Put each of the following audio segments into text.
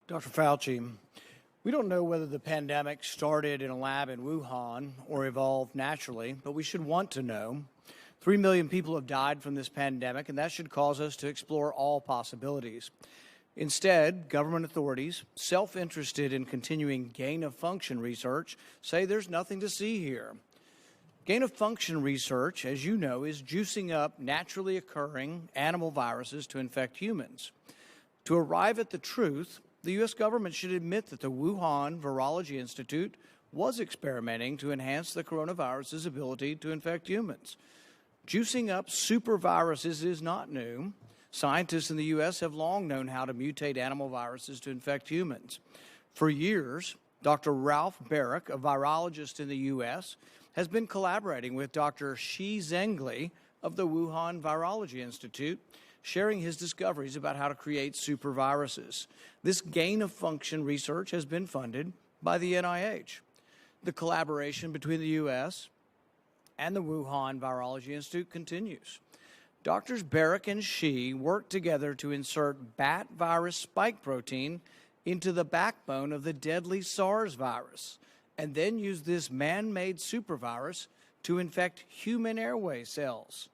Dr. Fauci, we don't know whether the pandemic started in a lab in Wuhan or evolved naturally, but we should want to know. 3 million people have died from this pandemic, and that should cause us to explore all possibilities. Instead, government authorities, self-interested in continuing gain-of-function research, say there's nothing to see here. Gain-of-function research, as you know, is juicing up naturally occurring animal viruses to infect humans. To arrive at the truth, the U.S. government should admit that the Wuhan Virology Institute was experimenting to enhance the coronavirus's ability to infect humans. Juicing up superviruses is not new. Scientists in the U.S. have long known how to mutate animal viruses to infect humans. For years, Dr. Ralph Baric, a virologist in the U.S., has been collaborating with Dr. Shi Zhengli of the Wuhan Virology Institute, sharing his discoveries about how to create superviruses. This gain-of-function research has been funded by the NIH. The collaboration between the U.S. and the Wuhan Virology Institute continues. Doctors Baric and Shi worked together to insert bat virus spike protein into the backbone of the deadly SARS virus, and then use this man-made supervirus to infect human airway cells.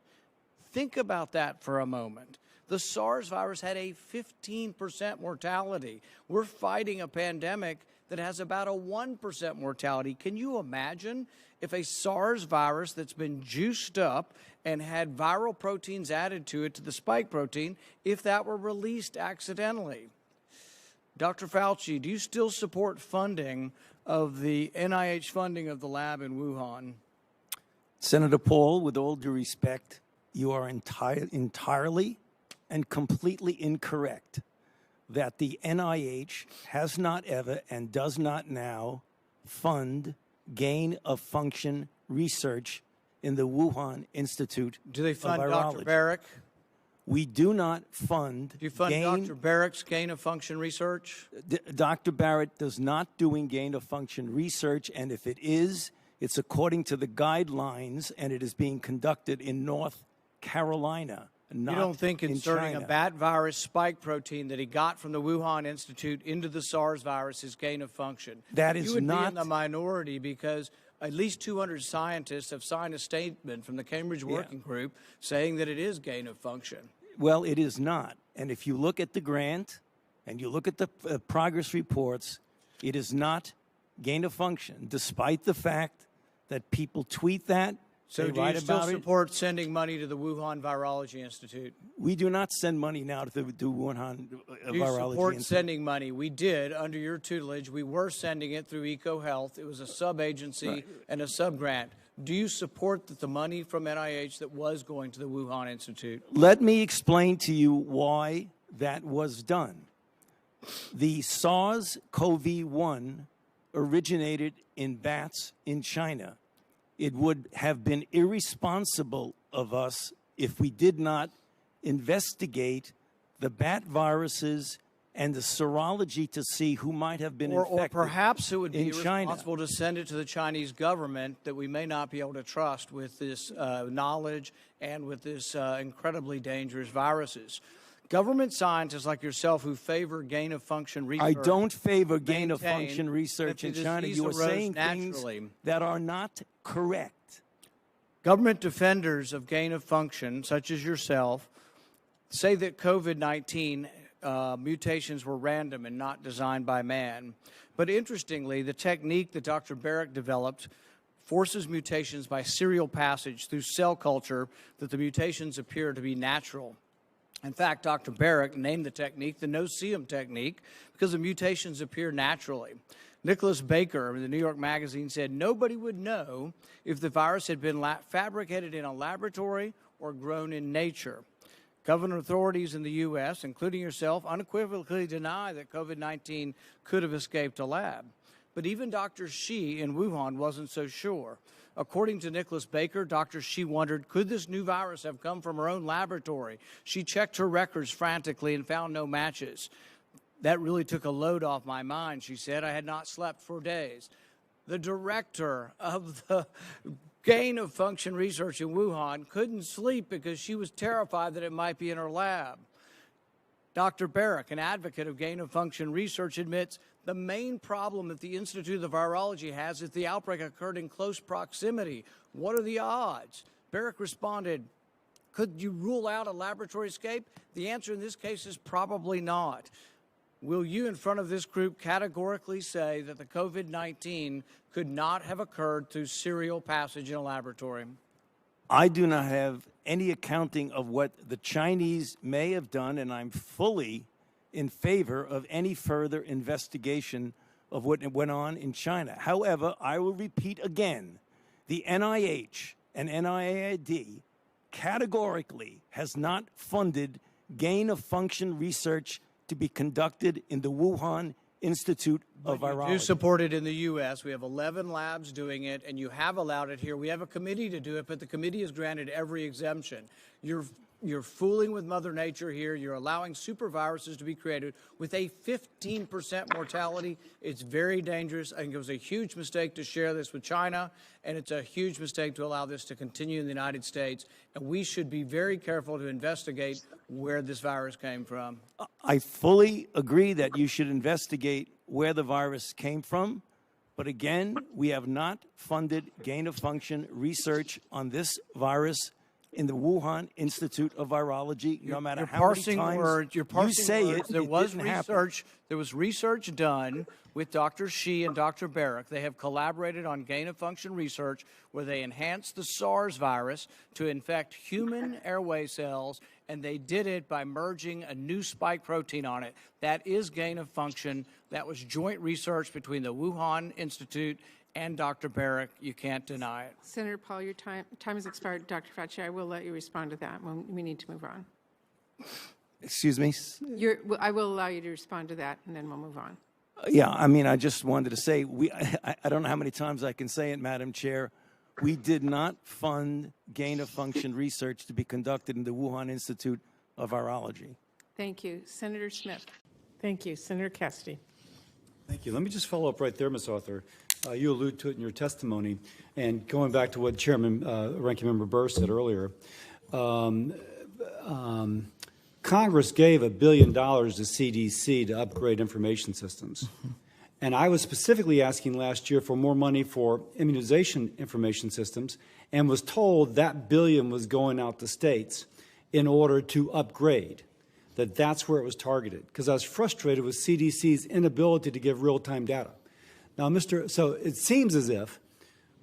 Think about that for a moment. The SARS virus had a 15% mortality. We're fighting a pandemic that has about a 1% mortality. Can you imagine if a SARS virus that's been juiced up and had viral proteins added to it, to the spike protein, if that were released accidentally? Dr. Fauci, do you still support funding of the NIH funding of the lab in Wuhan? Senator Paul, with all due respect, you are entirely and completely incorrect that the NIH has not ever and does not now fund gain-of-function research in the Wuhan Institute Do they fund of Virology. Dr. Baric? We do not fund. Do you fund Dr. Baric's gain-of-function research? Dr. Barrett does not doing gain-of-function research, and if it is, it's according to the guidelines, and it is being conducted in North Carolina, not You don't think inserting in China. a bat virus spike protein that he got from the Wuhan Institute into the SARS virus is gain-of-function? That is You would not be in the minority because at least 200 scientists have signed a statement from the Cambridge Working Group saying that it is gain-of-function. Well, it is not. And if you look at the grant and you look at the progress reports, it is not gain-of-function, despite the fact that people tweet that. So do you still support sending money to the Wuhan Virology Institute? We do not send money now to the Wuhan Virology Do you support Institute. sending money? We did, under your tutelage. We were sending it through EcoHealth. It was a sub-agency and a sub-grant. Do you support that the money from NIH that was going to the Wuhan Institute? Let me explain to you why that was done. The SARS-CoV-1 originated in bats in China. It would have been irresponsible of us if we did not investigate the bat viruses and the serology to see who might have been infected. Or perhaps it would be China. irresponsible to send it to the Chinese government that we may not be able to trust with this knowledge and with this incredibly dangerous viruses. Government scientists like yourself who favor gain-of-function research. I don't favor gain-of-function research in China. You are saying things that are not correct. Government defenders of gain-of-function, such as yourself, say that COVID-19 mutations were random and not designed by man. But interestingly, the technique that Dr. Baric developed forces mutations by serial passage through cell culture that the mutations appear to be natural. In fact, Dr. Baric named the technique the no-see-em technique because the mutations appear naturally. Nicholas Baker of the New York Magazine said nobody would know if the virus had been fabricated in a laboratory or grown in nature. Government authorities in the U.S., including yourself, unequivocally deny that COVID-19 could have escaped a lab. But even Dr. Shi in Wuhan wasn't so sure. According to Nicholas Baker, Dr. Shi wondered, could this new virus have come from her own laboratory? She checked her records frantically and found no matches. That really took a load off my mind, she said. I had not slept for days. The director of the gain-of-function research in Wuhan couldn't sleep because she was terrified that it might be in her lab. Dr. Barrick, an advocate of gain-of-function research, admits the main problem that the Institute of Virology has is the outbreak occurred in close proximity. What are the odds? Barrick responded, could you rule out a laboratory escape? The answer in this case is probably not. Will you, in front of this group, categorically say that the COVID-19 could not have occurred through serial passage in a laboratory? I do not have any accounting of what the Chinese may have done, and I'm fully in favor of any further investigation of what went on in China. However, I will repeat again, the NIH and NIAID categorically has not funded gain-of-function research to be conducted in the Wuhan Institute of Virology. You support it in the U.S. We have 11 labs doing it, and you have allowed it here. We have a committee to do it, but the committee has granted every exemption. You're fooling with Mother Nature here. You're allowing superviruses to be created with a 15% mortality. It's very dangerous. I think it was a huge mistake to share this with China, and it's a huge mistake to allow this to continue in the United States. And we should be very careful to investigate where this virus came from. I fully agree that you should investigate where the virus came from. But again, we have not funded gain-of-function research on this virus in the Wuhan Institute of Virology, no matter how many times you say it, there was didn't happen. research. There was research done with Dr. Shi and Dr. Barrick. They have collaborated on gain-of-function research where they enhanced the SARS virus to infect human airway cells, and they did it by merging a new spike protein on it. That is gain-of-function. That was joint research between the Wuhan Institute and Dr. Barrick. You can't deny it. Senator Paul, your time has expired. Dr. Fauci, I will let you respond to that when we need to move on. Excuse me? I will allow you to respond to that, and then we'll move on. Yeah, I mean, I just wanted to say, I don't know how many times I can say it, Madam Chair. We did not fund gain-of-function research to be conducted in the Wuhan Institute of Virology. Thank you. Senator Smith. Thank you. Senator Cassidy. Thank you. Let me just follow up right there, Ms. Arthur. You allude to it in your testimony, and going back to what Chairman Ranking Member Burr said earlier, Congress gave $1 billion to CDC to upgrade information systems. And I was specifically asking last year for more money for immunization information systems and was told that billion was going out to states in order to upgrade, that's where it was targeted, because I was frustrated with CDC's inability to give real-time data. Now, so it seems as if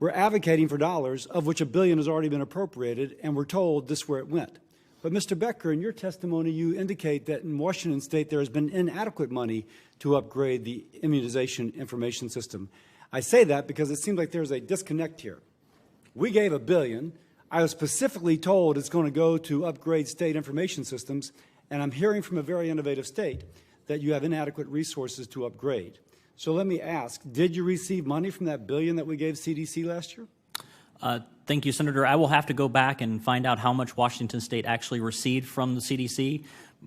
we're advocating for dollars, of which $1 billion has already been appropriated, and we're told this is where it went. But, Mr. Becker, in your testimony, you indicate that in Washington State there has been inadequate money to upgrade the immunization information system. I say that because it seems like there's a disconnect here. We gave $1 billion. I was specifically told it's going to go to upgrade state information systems, and I'm hearing from a very innovative state that you have inadequate resources to upgrade. So let me ask, did you receive money from that $1 billion that we gave CDC last year? Thank you, Senator. I will have to go back and find out how much Washington State actually received from the CDC,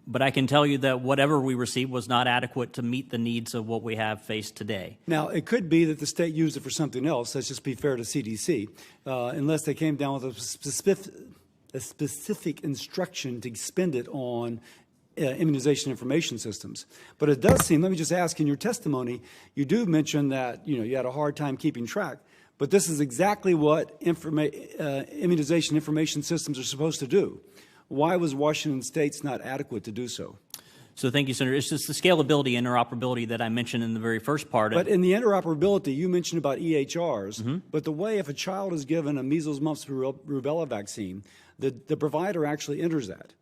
but I can tell you that whatever we received was not adequate to meet the needs of what we have faced today. Now, it could be that the state used it for something else. Let's just be fair to CDC, unless they came down with a specific instruction to spend it on immunization information systems. But it does seem, let me just ask, in your testimony, you do mention that you had a hard time keeping track. But this is exactly what immunization information systems are supposed to do. Why was Washington State's not adequate to do so? So thank you, Senator. It's just the scalability, interoperability that I mentioned in the very first part. But in the interoperability, you mentioned about EHRs. But the way if a child is given a measles, mumps, rubella vaccine, the provider actually enters that.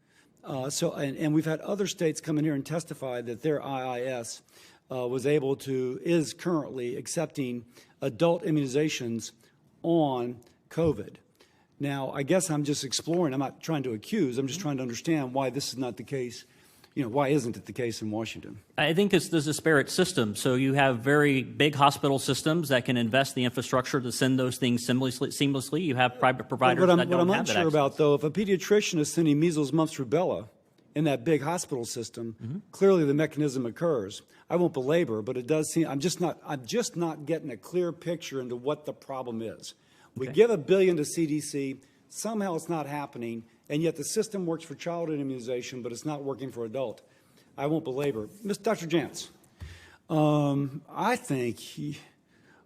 And we've had other states come in here and testify that their IIS is currently accepting adult immunizations on COVID. Now, I guess I'm just exploring. I'm not trying to accuse. I'm just trying to understand why this is not the case. Why isn't it the case in Washington? I think there's a disparate system. So you have very big hospital systems that can invest the infrastructure to send those things seamlessly. You have private providers that don't have that access. What I'm unsure about, though, if a pediatrician is sending measles, mumps, rubella in that big hospital system, clearly the mechanism occurs. I won't belabor, but it does seem I'm just not getting a clear picture into what the problem is. We give $1 billion to CDC. Somehow it's not happening, and yet the system works for childhood immunization, but it's not working for adult. I won't belabor. Dr. Jantz, I think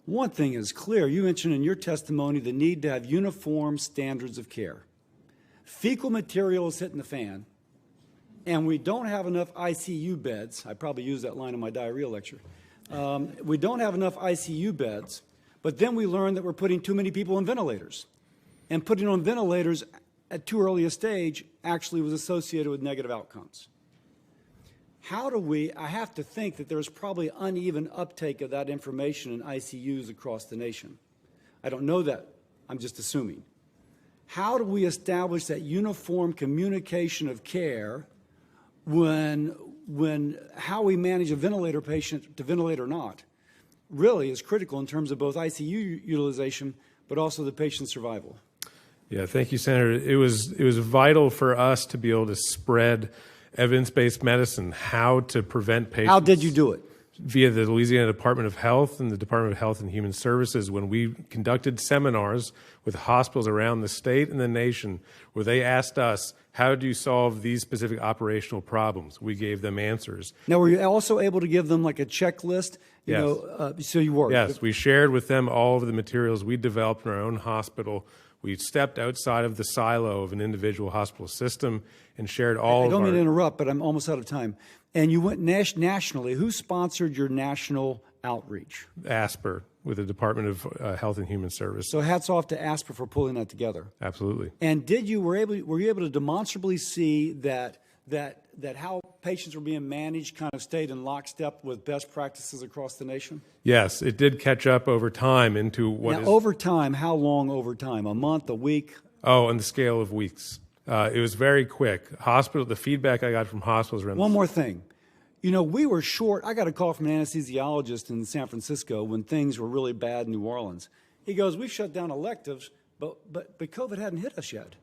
one thing is clear. You mentioned in your testimony the need to have uniform standards of care. Fecal material is hitting the fan, and we don't have enough ICU beds. I probably used that line in my diarrhea lecture. We don't have enough ICU beds, but then we learn that we're putting too many people on ventilators. And putting on ventilators at too early a stage actually was associated with negative outcomes. How do we, I have to think that there's probably uneven uptake of that information in ICUs across the nation. I don't know that, I'm just assuming. How do we establish that uniform communication of care when how we manage a ventilator patient to ventilate or not really is critical in terms of both ICU utilization but also the patient's survival? Yeah, thank you, Senator. It was vital for us to be able to spread evidence-based medicine, how to prevent patients. How did you do it? Via the Louisiana Department of Health and the Department of Health and Human Services, when we conducted seminars with hospitals around the state and the nation where they asked us, how do you solve these specific operational problems? We gave them answers. Now, were you also able to give them like a checklist? Yes. So you were? Yes, we shared with them all of the materials we developed in our own hospital. We stepped outside of the silo of an individual hospital system and shared all of our... I don't mean to interrupt, but I'm almost out of time. And you went nationally. Who sponsored your national outreach? ASPR, with the Department of Health and Human Services. So hats off to ASPR for pulling that together. Absolutely. And were you able to demonstrably see that how patients were being managed kind of stayed in lockstep with best practices across the nation? Yes, it did catch up over time into what now, over time, how long over time? A month, a week? Oh, on the scale of weeks. It was very quick. The feedback I got from hospitals around... One more thing. You know, we were short. I got a call from an anesthesiologist in San Francisco when things were really bad in New Orleans. He goes, we've shut down electives, but COVID hadn't hit us yet.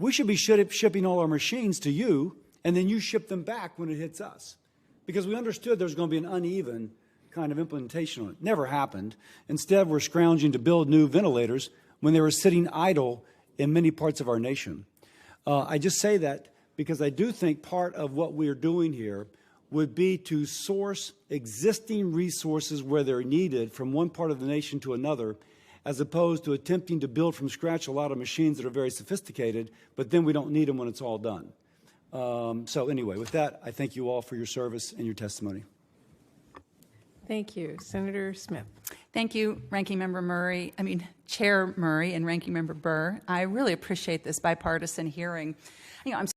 We should be shipping all our machines to you, and then you ship them back when it hits us. Because we understood there's going to be an uneven kind of implementation on it. Never happened. Instead, we're scrounging to build new ventilators when they were sitting idle in many parts of our nation. I just say that because I do think part of what we're doing here would be to source existing resources where they're needed from one part of the nation to another, as opposed to attempting to build from scratch a lot of machines that are very sophisticated, but then we don't need them when it's all done. So anyway, with that, I thank you all for your service and your testimony. Thank you. Senator Smith. Thank you, Chair Murray and Ranking Member Burr. I really appreciate this bipartisan hearing. I'm